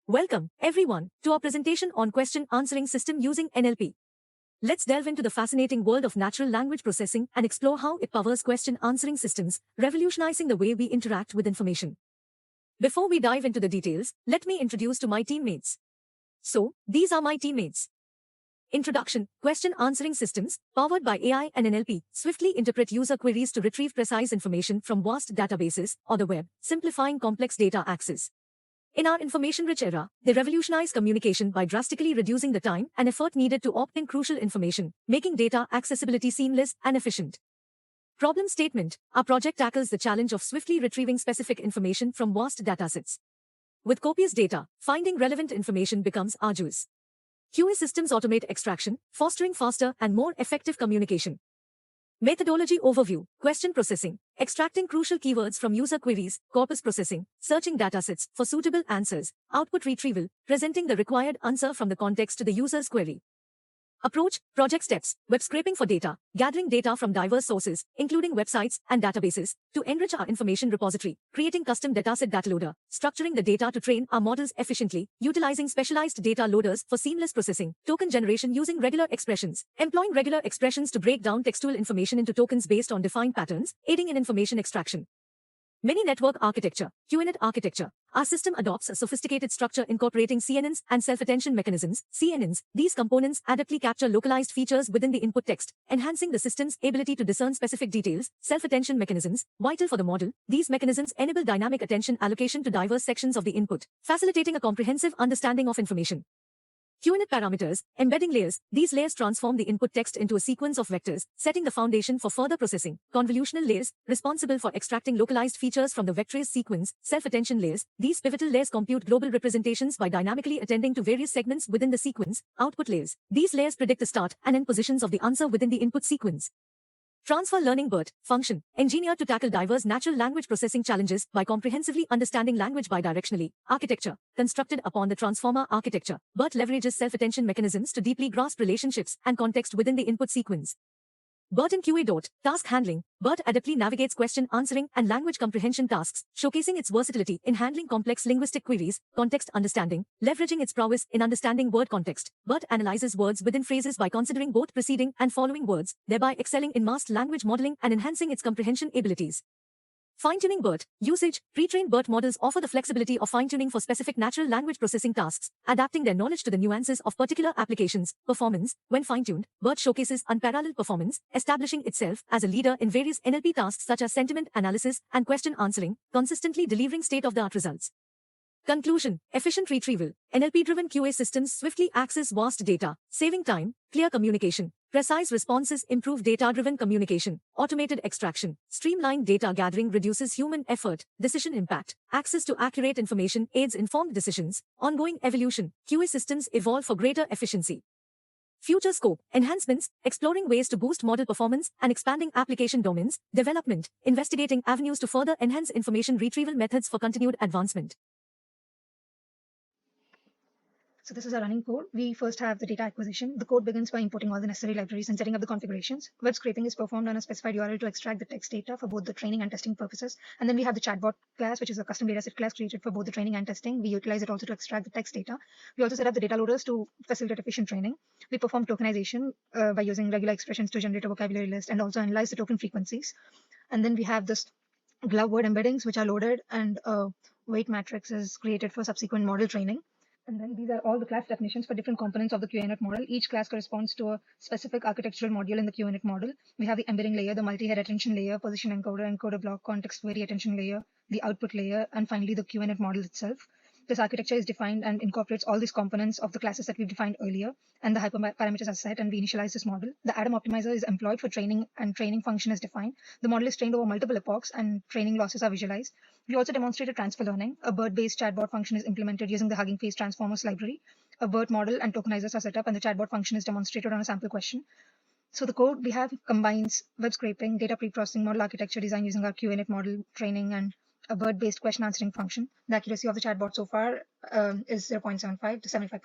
Welcome, everyone, to our presentation on question answering system using NLP. Let's delve into the fascinating world of natural language processing and explore how it powers question answering systems, revolutionizing the way we interact with information. Before we dive into the details, let me introduce to my teammates. So, these are my teammates. Introduction: question answering systems, powered by AI and NLP, swiftly interpret user queries to retrieve precise information from vast databases or the web, simplifying complex data access. In our information-rich era, they revolutionize communication by drastically reducing the time and effort needed to obtain crucial information, making data accessibility seamless and efficient. Problem statement: our project tackles the challenge of swiftly retrieving specific information from vast datasets. With copious data, finding relevant information becomes arduous. QA systems automate extraction, fostering faster and more effective communication. Methodology overview: question processing, extracting crucial keywords from user queries; corpus processing, searching datasets for suitable answers; output retrieval, presenting the required answer from the context to the user's query. Approach: project steps, web scraping for data, gathering data from diverse sources, including websites and databases, to enrich our information repository; creating custom dataset data loader, structuring the data to train our models efficiently, utilizing specialized data loaders for seamless processing; token generation using regular expressions, employing regular expressions to break down textual information into tokens based on defined patterns, aiding in information extraction. Many network architecture, QNet architecture. Our system adopts a sophisticated structure incorporating CNNs and self-attention mechanisms, CNNs. These components adeptly capture localized features within the input text, enhancing the system's ability to discern specific details. Self-attention mechanisms, vital for the model. These mechanisms enable dynamic attention allocation to diverse sections of the input, facilitating a comprehensive understanding of information. QNet parameters, embedding layers. These layers transform the input text into a sequence of vectors, setting the foundation for further processing. Convolutional layers, responsible for extracting localized features from the vectors sequence. Self-attention layers. These pivotal layers compute global representations by dynamically attending to various segments within the sequence. Output layers. These layers predict the start and end positions of the answer within the input sequence. Transfer learning BERT function, engineered to tackle diverse natural language processing challenges by comprehensively understanding language bidirectionally. Architecture, constructed upon the transformer architecture, BERT leverages self-attention mechanisms to deeply grasp relationships and context within the input sequence. BERT in QA. Task handling. BERT adeptly navigates question answering and language comprehension tasks, showcasing its versatility in handling complex linguistic queries. Context understanding, leveraging its prowess in understanding word context. BERT analyzes words within phrases by considering both preceding and following words, thereby excelling in masked language modeling and enhancing its comprehension abilities. Fine-tuning BERT usage. Pre-trained BERT models offer the flexibility of fine-tuning for specific natural language processing tasks, adapting their knowledge to the nuances of particular applications. Performance. When fine-tuned, BERT showcases unparalleled performance, establishing itself as a leader in various NLP tasks such as sentiment analysis and question answering, consistently delivering state-of-the-art results. Conclusion: efficient retrieval. NLP-driven QA systems swiftly access vast data, saving time, clear communication. Precise responses improve data-driven communication. Automated extraction, streamlined data gathering reduces human effort. Decision impact. Access to accurate information aids informed decisions. Ongoing evolution. QA systems evolve for greater efficiency. Future scope: enhancements, exploring ways to boost model performance and expanding application domains. Development: investigating avenues to further enhance information retrieval methods for continued advancement. So this is our running code. We first have the data acquisition. The code begins by importing all the necessary libraries and setting up the configurations. Web scraping is performed on a specified URL to extract the text data for both the training and testing purposes. And then we have the Chatbot class, which is a custom dataset class created for both the training and testing. We utilize it also to extract the text data. We also set up the data loaders to facilitate efficient training. We perform tokenization by using regular expressions to generate a vocabulary list and also analyze the token frequencies. And then we have this glove word embeddings, which are loaded, and a weight matrix is created for subsequent model training. And then these are all the class definitions for different components of the QNet model. Each class corresponds to a specific architectural module in the QNet model. We have the embedding layer, the multi-head attention layer, position encoder, encoder block, context query attention layer, the output layer, and finally the QNet model itself. This architecture is defined and incorporates all these components of the classes that we've defined earlier, and the hyperparameters are set, and we initialize this model. The Adam optimizer is employed for training, and training function is defined. The model is trained over multiple epochs, and training losses are visualized. We also demonstrated transfer learning. A BERT-based chatbot function is implemented using the Hugging Face transformers library. A BERT model and tokenizers are set up, and the chatbot function is demonstrated on a sample question. So the code we have combines web scraping, data pre-processing, model architecture design using our QNet model training, and a BERT-based question answering function. The accuracy of the chatbot so far is 0.75 to 75%.